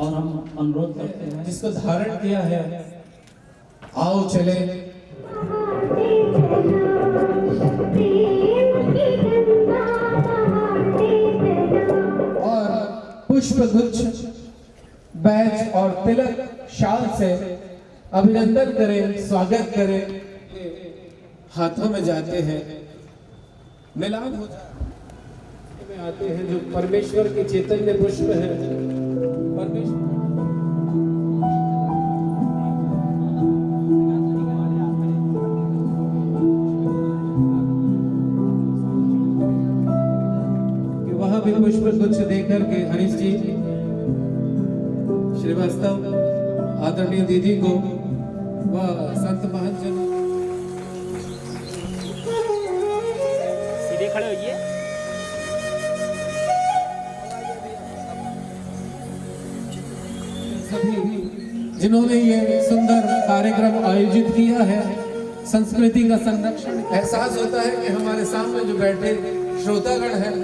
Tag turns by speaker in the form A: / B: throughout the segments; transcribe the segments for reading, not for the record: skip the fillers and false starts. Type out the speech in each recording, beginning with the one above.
A: और हम अनुरोध करते हैं
B: जिसको धारण किया है, आओ चले। और पुष्प गुच्छ, बैज और तिलक शाल से अभिनंदन करें, स्वागत करें। हाथों में जाते हैं, मिलान हो जाते में आते हैं जो परमेश्वर के चैतन्य पुष्प है। परमेश्वर वहां भी पुष्प गुच्छ देकर के हरीश जी श्रीवास्तव, आदरणीय दीदी को व संत महाजन
C: सीधे खड़े होइए।
B: सभी जिन्होंने ये सुंदर कार्यक्रम आयोजित किया है। संस्कृति का संरक्षण, एहसास होता है कि हमारे सामने जो बैठे श्रोतागण हैं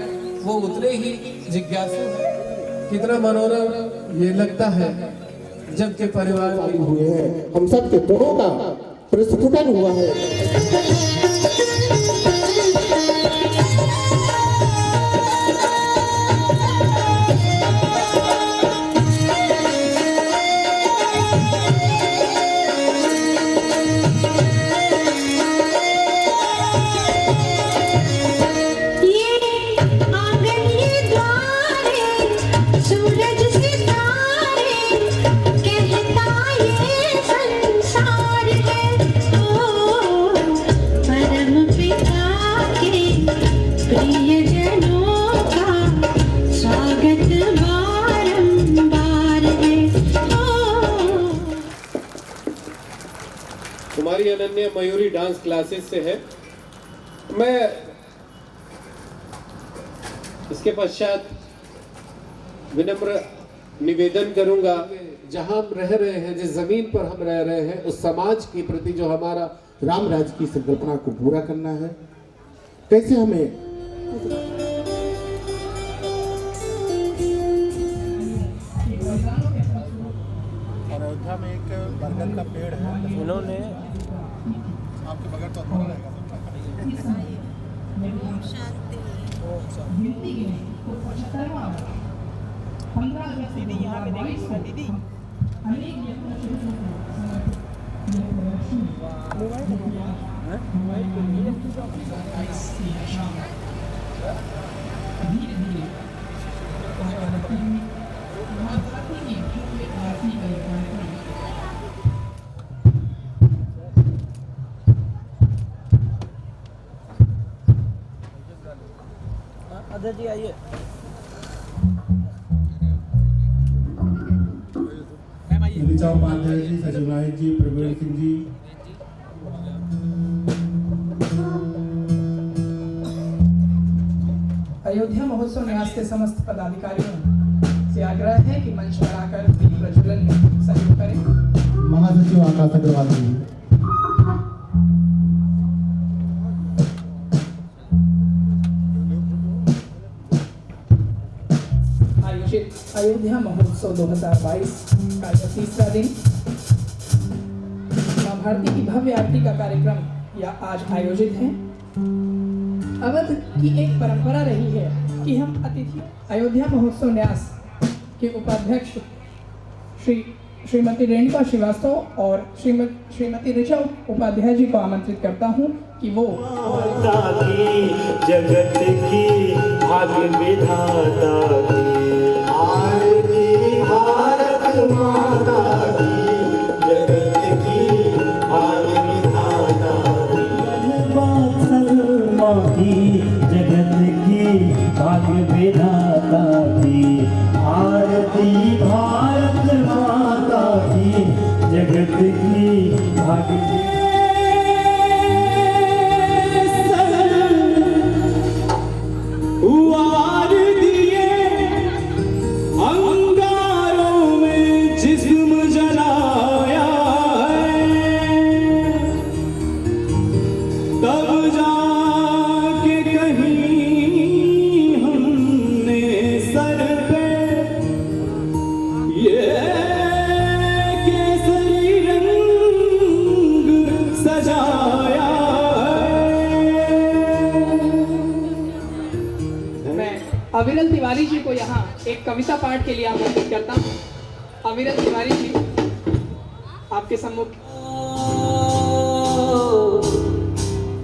B: वो उतने ही जिज्ञासु हैं। कितना मनोरम ये लगता है जब के परिवार
D: हुए हैं, हम सब के गुणों का प्रस्फुटन हुआ है।
B: हमारी अनन्या मयूरी डांस क्लासेस से है। मैं इसके पश्चात विनम्र निवेदन करूंगा, जहां हम रह रहे हैं, जिस जमीन पर हम रह रहे हैं, उस समाज के प्रति जो हमारा
D: राम राज्य की संकल्पना को पूरा करना है, कैसे हमें
E: अयोध्या में एक बरगद का पेड़ है,
C: उन्होंने
E: आपके बगैर तो अधूरा रहेगा।
C: दीदी यहाँ पे देखिएगा दीदी। अदर जी आइए।
E: ऋचा उपाध्याय जी, सचिव नायक जी, प्रवीण सिंह जी,
F: अयोध्या महोत्सव न्यास के समस्त पदाधिकारियों से आग्रह है कि मंच पर आकर दीप प्रज्वलन में सहयोग करें।
E: महासचिव आकाश अग्रवाल जी।
F: आयोजित अयोध्या महोत्सव 2022 का यह तीसरा दिन मां भारती की भव्य आरती का कार्यक्रम यह आज आयोजित है। अवध की एक परंपरा रही है कि हम अतिथि अयोध्या महोत्सव न्यास के उपाध्यक्ष श्रीमती रेणुका श्रीवास्तव और श्रीमती ऋचा उपाध्याय जी को आमंत्रित करता हूं कि वो
G: जगत की भाग्य विधाता की आरती भारत माता की, जगत की भाग्य विधाता की, जगत की भाग्य विधाता की, आरती भारत माता की, जगत की भाग्य
H: तब जाके
F: अविरल तिवारी जी को यहाँ एक कविता पाठ के लिए आमंत्रित करता हूँ। अविरल तिवारी जी आपके सम्मुख।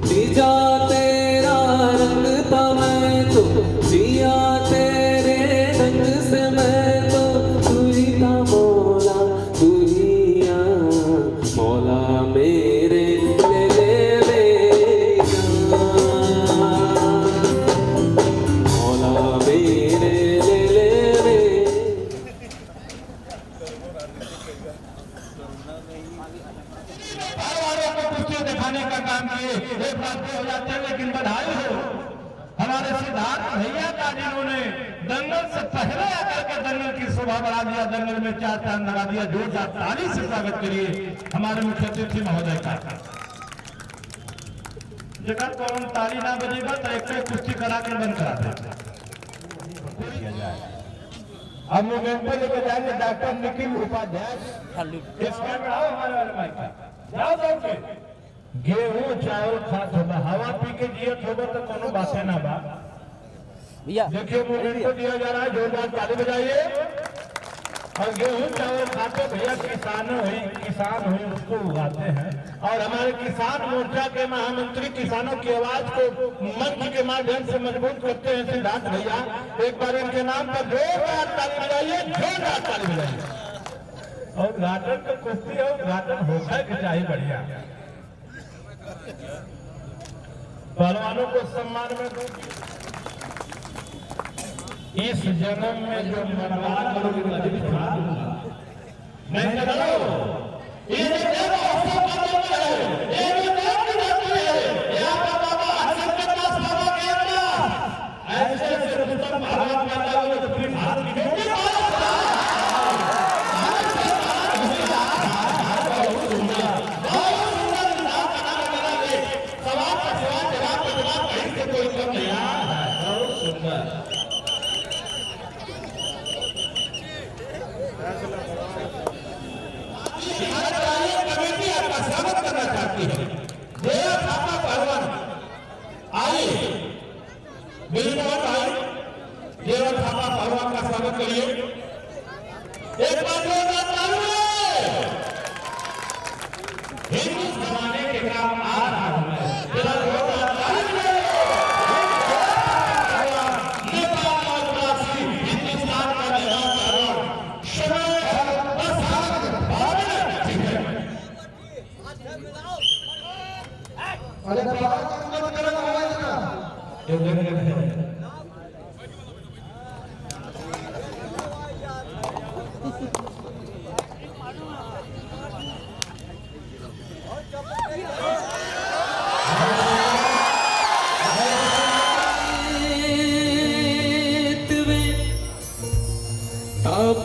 B: जीजा तेरा रंग था मैं तो जिया तेरे रंग से मैं तो तू ही था मौला तू ही आ मौला मेरे ले ले मेरा मौला मेरे ले ले मेरा।
H: दिखाने का काम किए एक बात हो जाते हैं, लेकिन बधाई हो हमारे सिद्धार्थ भैया का जिन्होंने दंगल से पहले आकर के दंगल की शोभा बढ़ा दिया, दंगल में 4 चांद लगा दिया। जोरदार ताली से स्वागत करिए हमारे मुख्य अतिथि महोदय का। जगह कौन ताली ना बजेगा तो एक कुश्ती करा कर बंद करा देते। हम मूवमेंट पर लेकर जाएंगे डॉक्टर निखिल उपाध्याय। हमारे वाले माइक का जाओ दौड़ के गेहूं चावल खात होगा, हवा पी के जियत होगा तो कोनो बातें ना बा। देखिए मूवमेंट को दिया जा रहा है, जोरदार ताली बजाइए। और गेहूं चावल खाते भैया किसान हुई उसको उगाते हैं। और हमारे किसान मोर्चा के महामंत्री किसानों की आवाज को मंच के माध्यम से मजबूत करते हैं सिद्धार्थ भैया। एक बार इनके नाम पर जोरदार ताली बजाइए, जोरदार ताली बजाइए। और उद्घाटन तो कुश्ती है, उद्घाटन होता है कि चाहिए बढ़िया। पहलवानों को सम्मान में दो। इस जन्म में जो मनवा करोगे मैं करो ये ऐसे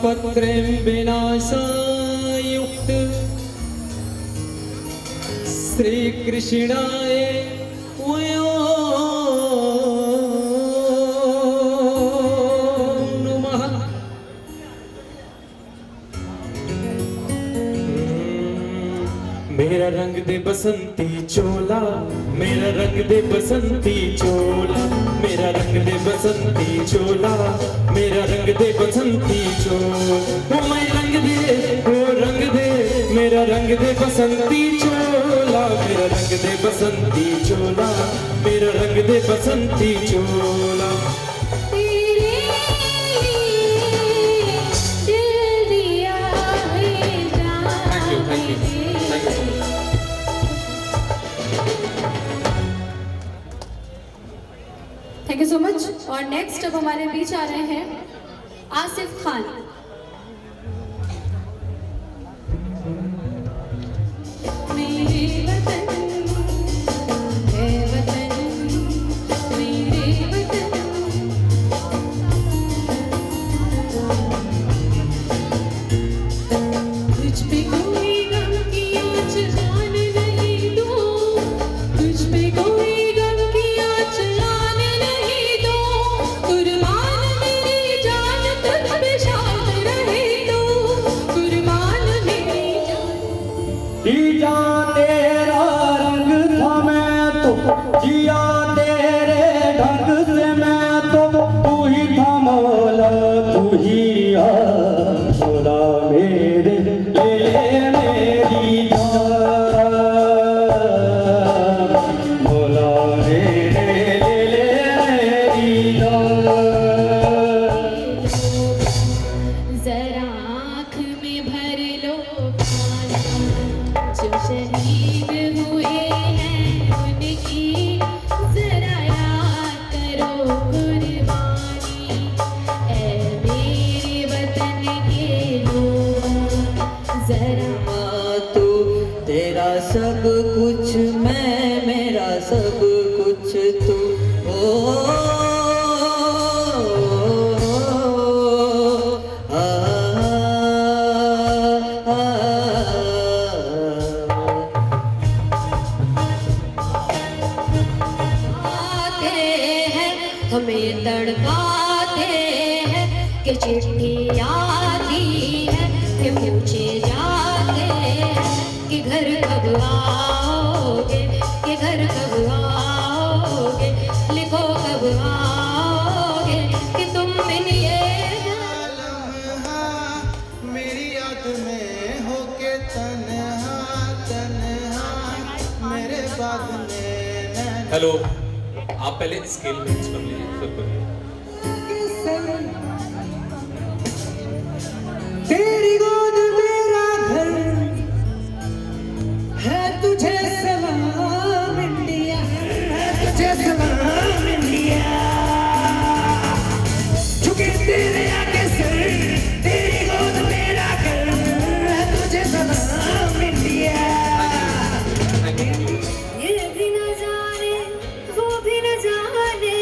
B: पत्रं विनाशायुक्त श्री कृष्णाय नमः। मेरा रंग दे बसंती चोला, मेरा रंग दे बसंती चोला, मेरा रंग दे बसंती चोला, मेरा रंग दे बसंती चोला। वो मैं रंग दे, वो रंग दे, मेरा रंग दे बसंती चोला, मेरा रंग दे बसंती चोला, मेरा रंग दे बसंती चोला।
I: Thank you so much. और नेक्स्ट अब हमारे बीच आ रहे हैं आसिफ खान।
G: जिया तेरे ढंग से मैं तो तू ही था
I: हमें तड़पाते हैं कि चिट्ठी आती है कि पूछे जाते हैं कि घर कब आओगे, कि घर कब आओगे, लिखो कब आओगे कि तुम बिन ये
J: मेरी याद में होके तन्हा तन्हा मेरे बाद में।
K: हेलो, आप पहले स्केल मैच कर लीजिए, सब करिए।
J: तेरी गोद मेरा घर है, तुझे सलाम इंडिया, है तुझे सलाम इंडिया, झुके तेरे आगे सर, तेरी गोद मेरा घर है, तुझे सलाम इंडिया।
I: ये भी न जाने वो भी न जाने,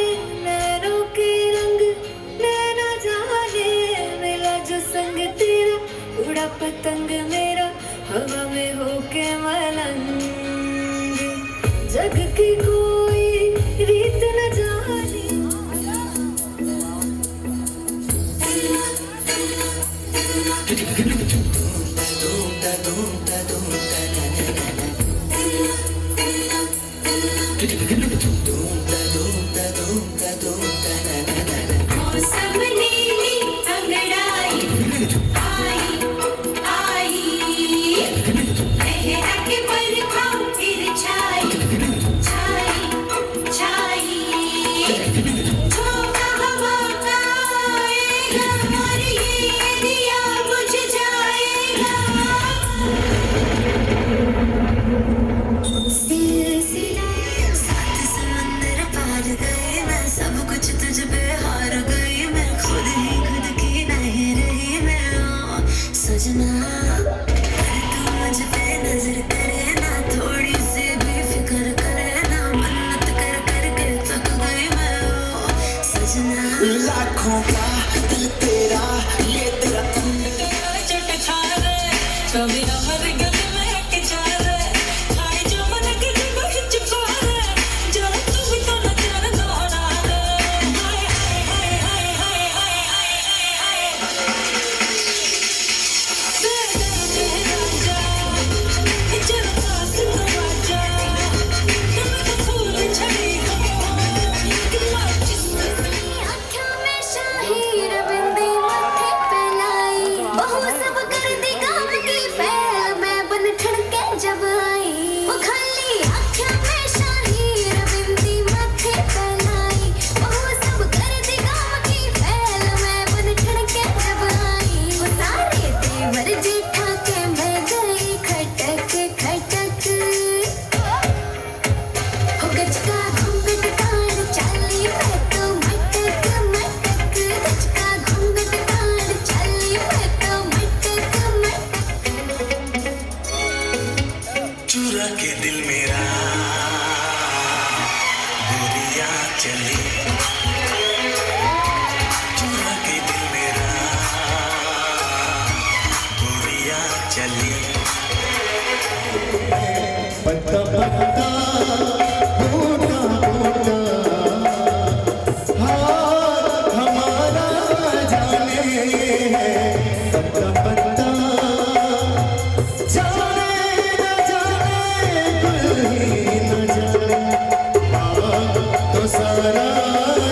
I: नैनों के रंग नैना जाने, मिला जो संग तेरा उड़ा पतंग मेरा हवा में होके मलंग, जग की कोई रीत न जाने। मौसम नीली अंगड़ाई आई आई, लहरा के बरखां फिर छाई छाई छाई, झोंका हवा का आएगा और ये दिया बुझ जाएगा। सिलसिला सात समंदर पार गए, मैं सब कुछ तुझ पे हार गई, मैं खुद ही खुद की नहीं रही मैं। ओ सजना तू मुझ पे नजर करे ना, थोड़ी सी भी फिक्र करे ना, मन्नत कर कर के थक गई मैं। ओ सजना
J: लाखों का दिल तेरा, ये तेरा
I: चट खा रे कभी ना हर गली में हट जा रे, खाए जो मन के जब चुका रे, जो तू भी तो न जान दौड़ा रे। हाय हाय हाय हाय हाय हाय राजा जरा पास तो आजा, तुम तो फूल झड़ी हो कि माचिस आँखों में शाही रविंदी माथे पे लाई, बहू सब कर दी काम की फैल, मैं बन ठड़के जब आई। वो खाली आँखों में शाही रविंदी माथे पे लाई, बहू सब कर दी काम की फैल, मैं बन ठड़के जब आई। वो सारे तेवर जेठा के मैं गई खटक खटक, हो गज का घूंघट तार चाली मैं तो मटक मटक, गज का घूंघट तार चाली मैं तो मटक मटक।
J: चुरा के दिल मेरा गोरिया चली, चुरा के दिल मेरा गोरिया चली।
D: पत्ता पत्ता बूटा बूटा हाथ हमारा जाने है, पत्ता पत्ता जाने न जाने गुल ही न जाने, तो सारा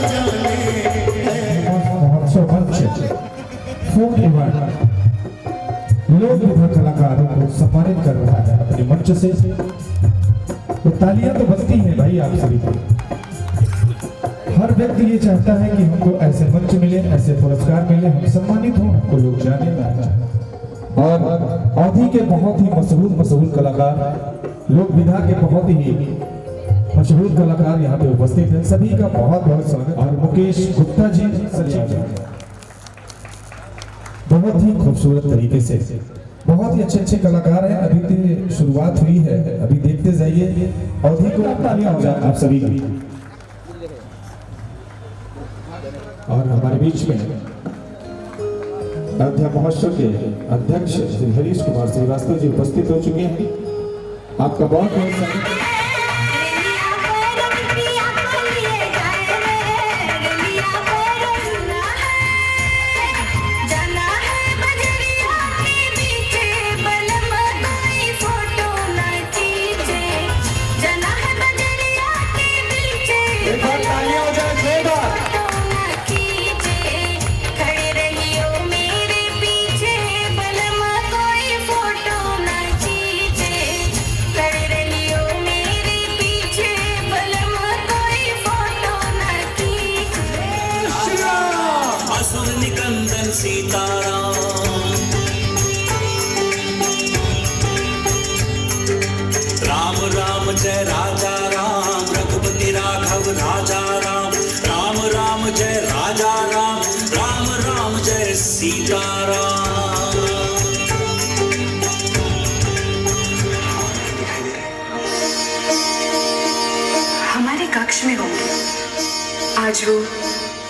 D: जाने है।
E: महोत्सव मंच फूड इवेंट लोक विधा कलाकारों को सम्मानित कर रहा है अपने मंच से, तो तालियां तो बनती हैं भाई आप सभी को। हर व्यक्ति ये चाहता है कि हमको ऐसे मंच मिले, ऐसे पुरस्कार मिले, हम सम्मानित हों, हमको लोग जाने। और अवधि के बहुत ही मशहूर कलाकार, लोक विधा के बहुत ही मशहूर कलाकार यहाँ पे उपस्थित हैं, सभी का बहुत बहुत स्वागत। और मुकेश गुप्ता जी सचिव बहुत ही खूबसूरत तरीके से, बहुत ही अच्छे कलाकार हैं। अभी तो शुरुआत हुई है, अभी देखते जाइए। अवधि को तालियां हो जाए आप सभी की। और हमारे बीच में अयोध्या महोत्सव के अध्यक्ष श्री हरीश कुमार श्रीवास्तव जी उपस्थित हो चुके हैं। आपका बहुत बहुत स्वागत है।
J: सीताराम। राम राम जय राजा राम, रघुपति राघव राजा राम। राम राम जय राजा राम, राम राम जय सीताराम।
L: हमारे कक्ष में होंगे। आज वो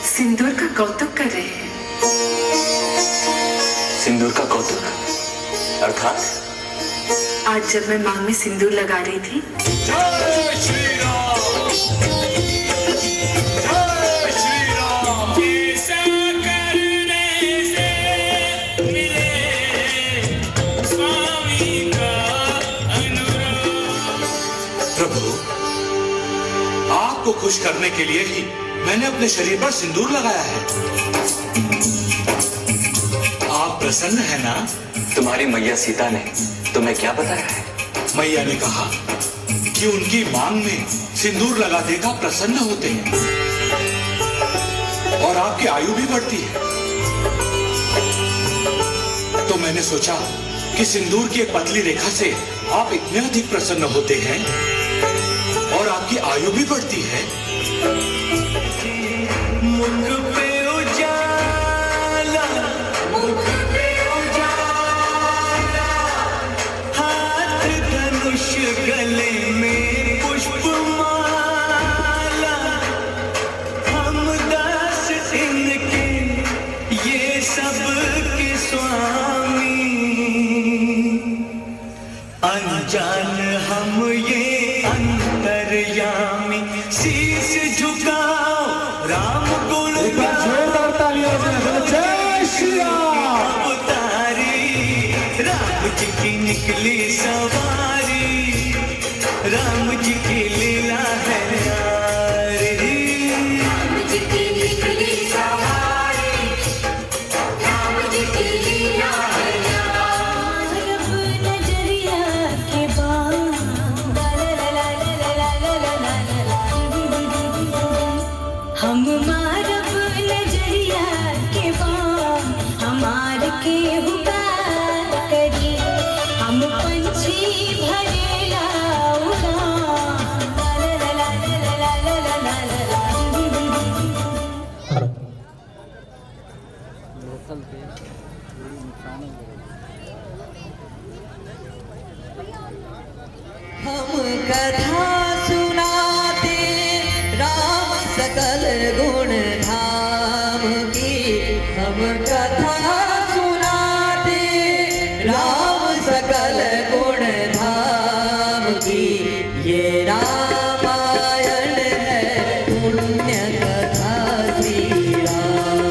L: सिंदूर का कौतुक कर रहे हैं।
M: सिंदूर का कौतुक अर्थात?
L: आज जब मैं मांग में सिंदूर लगा रही थी,
J: जय श्री राम, जय श्री राम। ऐसा करने से मिले स्वामी का अनुरोध।
N: प्रभु, आपको खुश करने के लिए ही मैंने अपने शरीर पर सिंदूर लगाया है। आप प्रसन्न है ना?
M: तुम्हारी मैया सीता ने तुम्हें क्या बताया है?
N: मैया ने कहा कि उनकी मांग में सिंदूर लगाने का प्रसन्न होते हैं और आपकी आयु भी बढ़ती है। तो मैंने सोचा कि सिंदूर की एक पतली रेखा से आप इतने अधिक प्रसन्न होते हैं और आपकी आयु भी बढ़ती है।
J: मुख पे उजाला, मुख पे उजाला, हाथ धनुष गले में पुष्पमाला। हम दास इनके ये सब के स्वामी, अनजान हम ये अंतर्यामी। शीश झुकाओ राम गुण
B: जोरदार तालियां बजाएं। जय श्री राम।
J: अवतारी राम जी की निकली सवारी, राम जी की लीला है न्यारी। राम जी की निकली सवारी, राम जी की लीला है न्यारी।
I: रब नजरिया के बाम, हम मारब नजरिया के बाम, हमार के हुकार करी। हम पंछी भरेला उड़ान,
J: हम कथा सुनाते राम सकल गुण धाम की। हम कथा सुनाते राम सकल गुण धाम की। ये रामायण है पुण्य कथा श्री राम।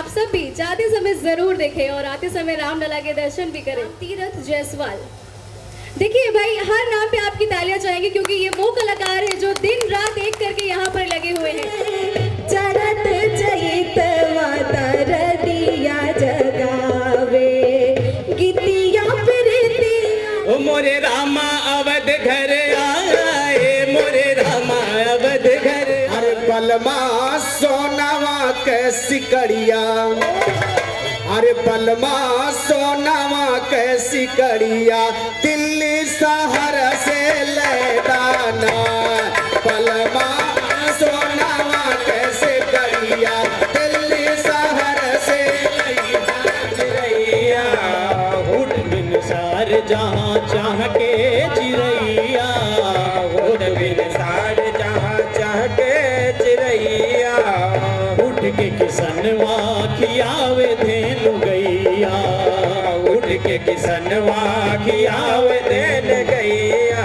O: सब भी जाते समय जरूर देखें और आते समय रामलला के दर्शन भी करें। तीरथ जायसवाल, देखिए भाई हर नाम पे आपकी तालियां जाएंगी क्योंकि ये वो कलाकार है जो दिन रात एक करके यहाँ पर लगे हुए हैं। चरत चैत माता रतिया जगावे गीतिया प्रीतिया।
J: ओ मोरे रामा अवध घर आए, मोरे रामा अवध घर।
D: अरे पलमा सोनावा कैसी कड़िया, अरे पलमा सोनावा कैसी कड़िया, दिल्ली शहर से लैदाना। पलमा सोनावा कैसे कड़िया, दिल्ली शहर
G: जहाँ चाह के चिरैया उड़ बिन साड़ जहाँ चाह के चिरैया उठ के किसनवा खियावे धेनु गैया उठ के किसनवा खियावे धेन गैया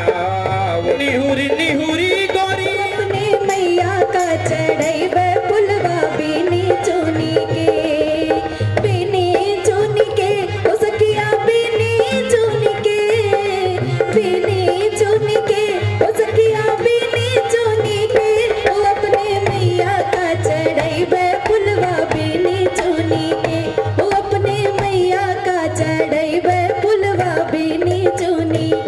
G: निहुरी निहुरी गोरी
O: अपने मैया का चढ़ैबे पुलवा बिनी चुनी के ओ सखिया बिनी चुनी के ओ सखिया बिनी चुनी के ओ अपने मैया का चढ़ैबे पुलवा बिनी चुनी के ओ अपने मैया का चढ़ैबे पुलवा बिनी चुनी के।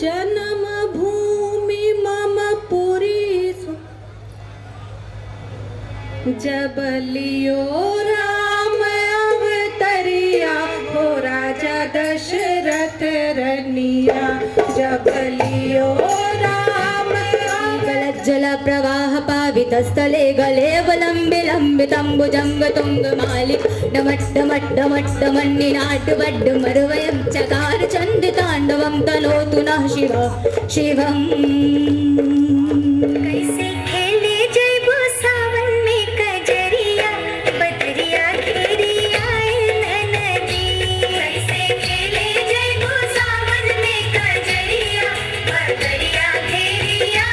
O: जन्म भूमि मम पुरी जब लियो राम अवतरिया हो राजा दशरथ रनिया जब लियो राम जल प्रवाह पावित स्थले गले वलंबे लंबितं भुजंग तुंग मालिक डमट्टमट्टमट्टमन्निनाट वड्ड मरवयं चकार चंड तांडवं तनोतु नः शिवं कैसे खेले जयबो सावन में कजरिया बदरिया घेरिया नदी कैसे खेले जयबो सावन में कजरिया बदरिया घेरिया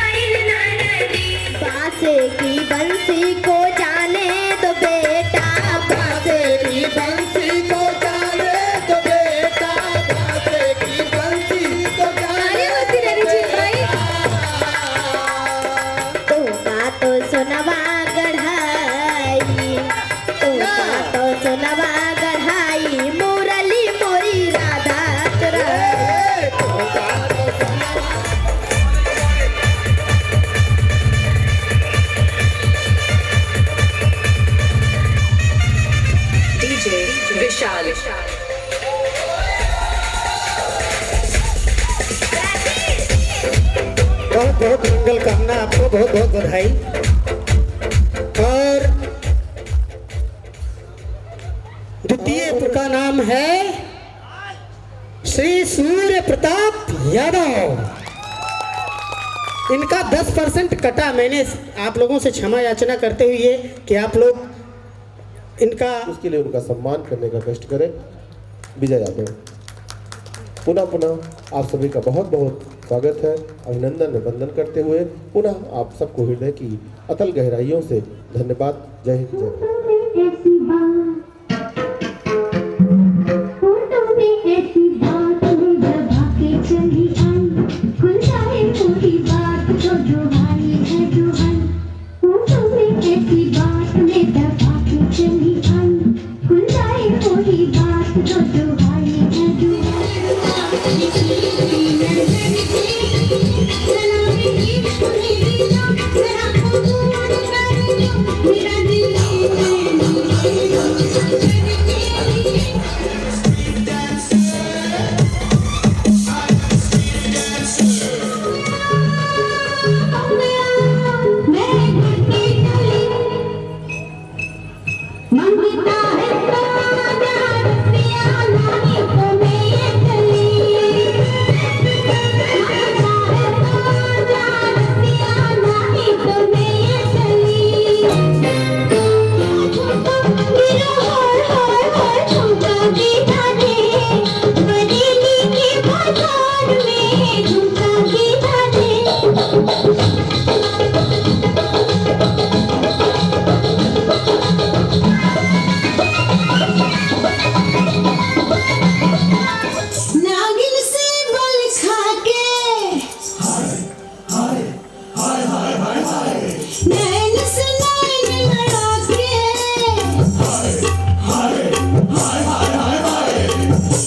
O: नदी बासे की बंसी को जाने तो बेटा बासे की बंसी को जाने तो बेटा बासे की बंसी को जाने तो सुनवा गढ़ाई तो सुनवा गढ़ाई मुरली मोरी राधा
L: डीजे विशाल
D: बहुत बहुत मंगल कामना आपको बहुत बहुत बधाई। और द्वितीय पुत्र का नाम है श्री सूर्य प्रताप यादव। इनका 10% कटा, मैंने आप लोगों से क्षमा याचना करते हुए कि आप लोग इनका
P: उसके लिए उनका सम्मान करने का कष्ट करें। विजय यादव पुनः पुनः आप सभी का बहुत बहुत स्वागत है। अभिनंदन वंदन करते हुए पुनः आप सबको हृदय की अतल गहराइयों से धन्यवाद। जय हिंद जय भारत।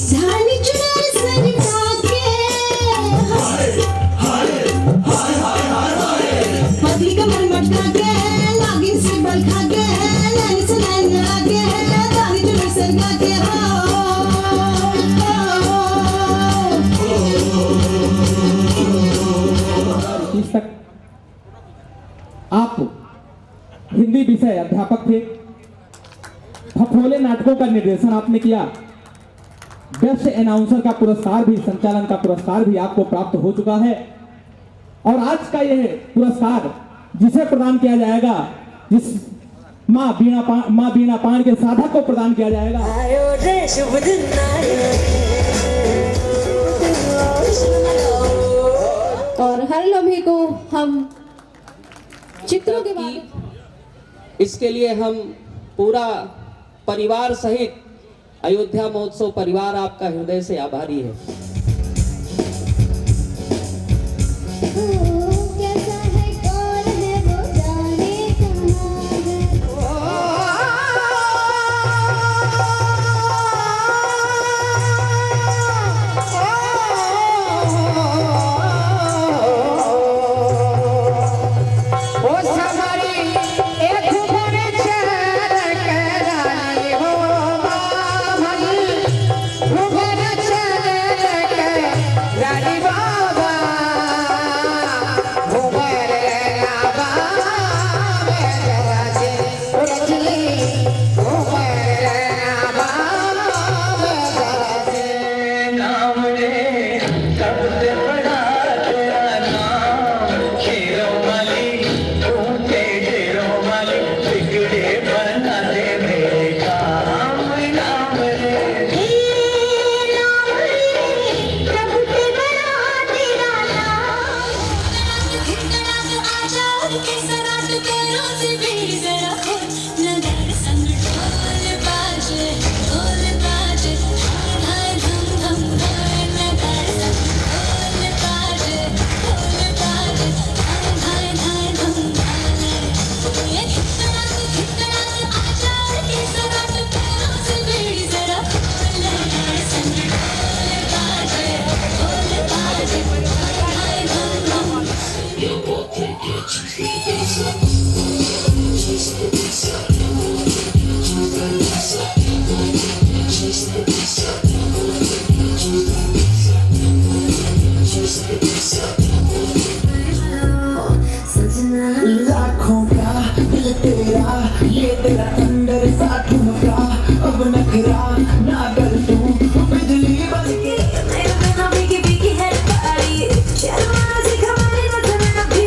I: धानी चुनर सर के
Q: आप हिंदी विषय अध्यापक थे। फफोले नाटकों का निर्देशन आपने किया। बेस्ट अनाउंसर का पुरस्कार भी, संचालन का पुरस्कार भी आपको प्राप्त हो चुका है। और आज का यह पुरस्कार जिसे प्रदान किया जाएगा, जिस माँ बीणा पान के साधक को प्रदान किया जाएगा।
O: और हर लम्हे को हम चित्रों के बाद
R: इसके लिए हम पूरा परिवार सहित अयोध्या महोत्सव परिवार आपका हृदय से आभारी है।
I: लाखों का दिल तेरा, ये तेरा अंदर सा ठुमका, अब नखरा ना डर तू बिजली बन के मेरे बिना भीगी भीगी है पारी, शर्मा सिखा मेरी नजर न भी,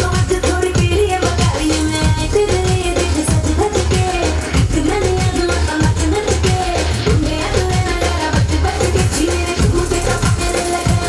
I: तो मुझे थोड़ी पीली है बकारी में तेरे लिए दिल सच सच के इतना नहीं आजमा मत मत के मैं तो ना यारा बच बच के जीने मुझे कब मेरे लगा।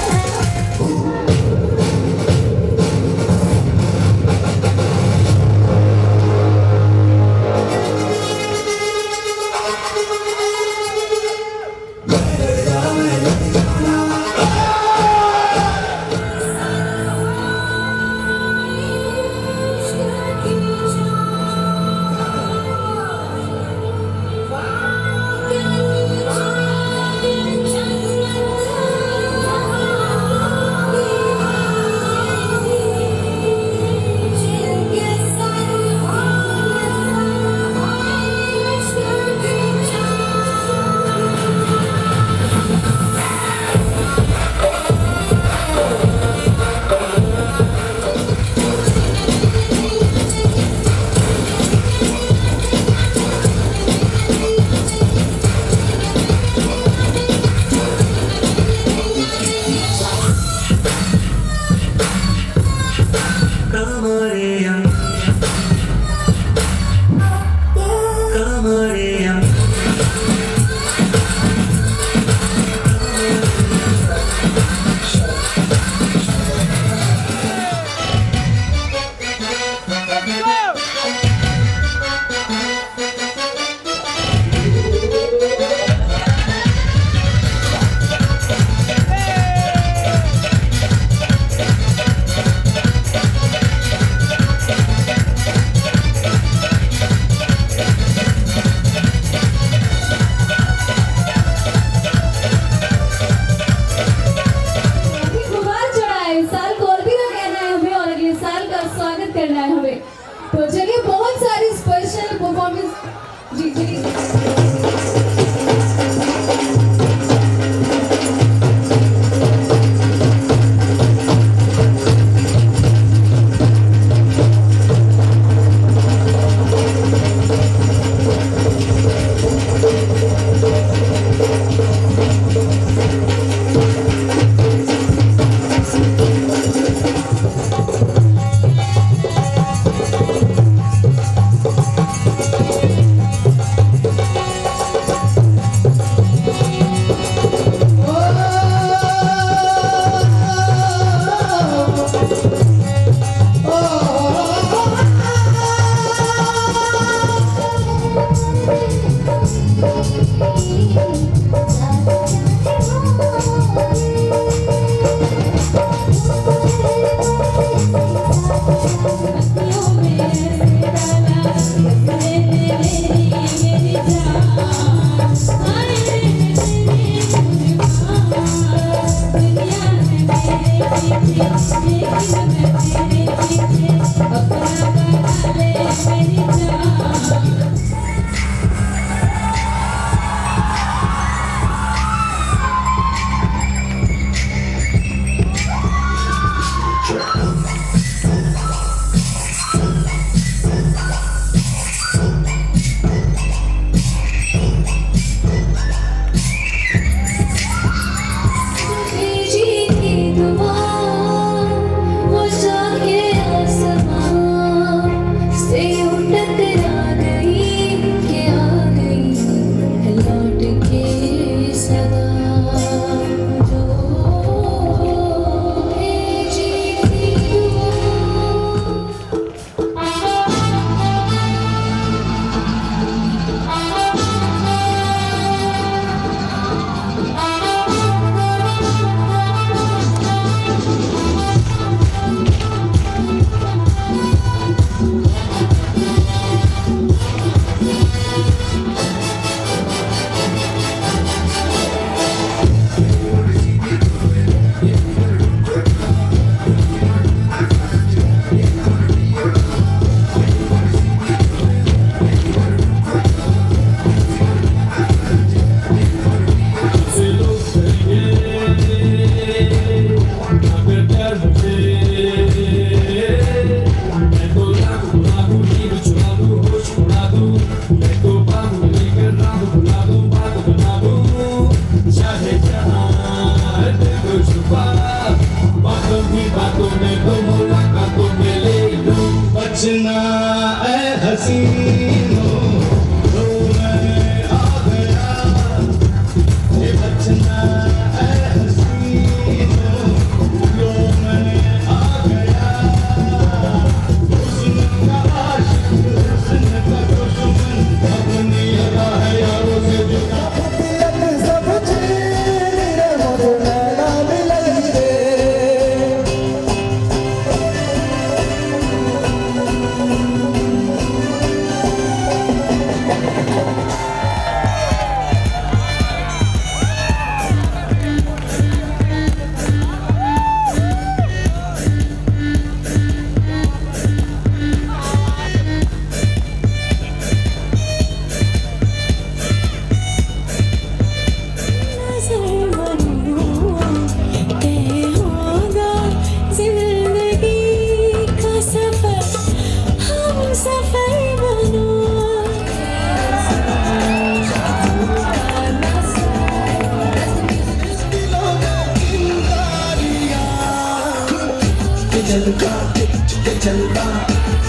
I: जलवा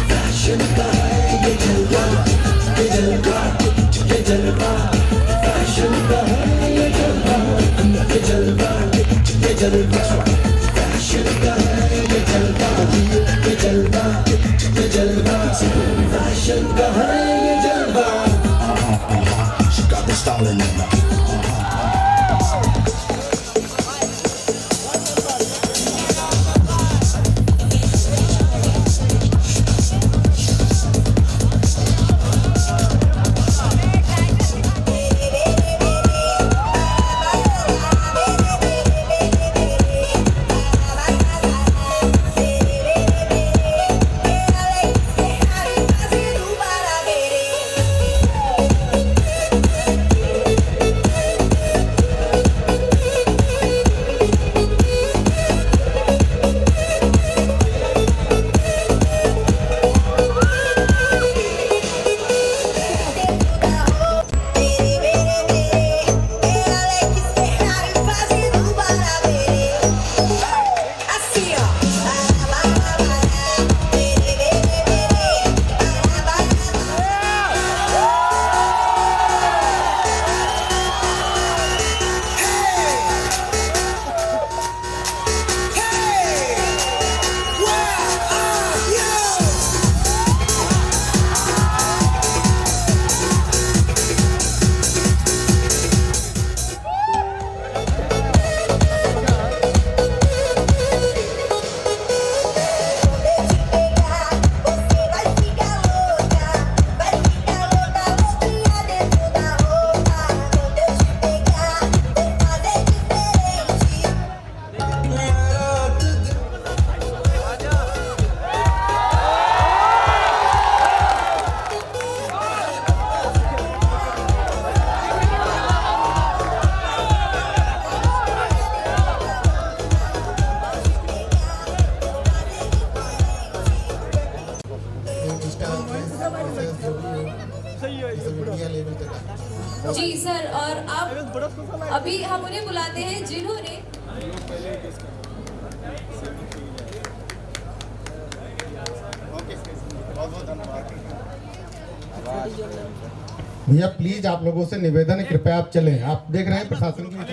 I: फैशन का है ये जलवा ये जलवा ये जलवा फैशन का है ये जलवा ये जलवा ये जलवा फैशन का है ये जलवा ये जलवा ये जलवा फैशन का है ये जलवा She got the style in her
O: जी सर, और आप अभी हम उन्हें बुलाते हैं जिन्होंने
E: भैया प्लीज आप लोगों से निवेदन है, कृपया आप चलें। आप देख रहे हैं प्रशासन की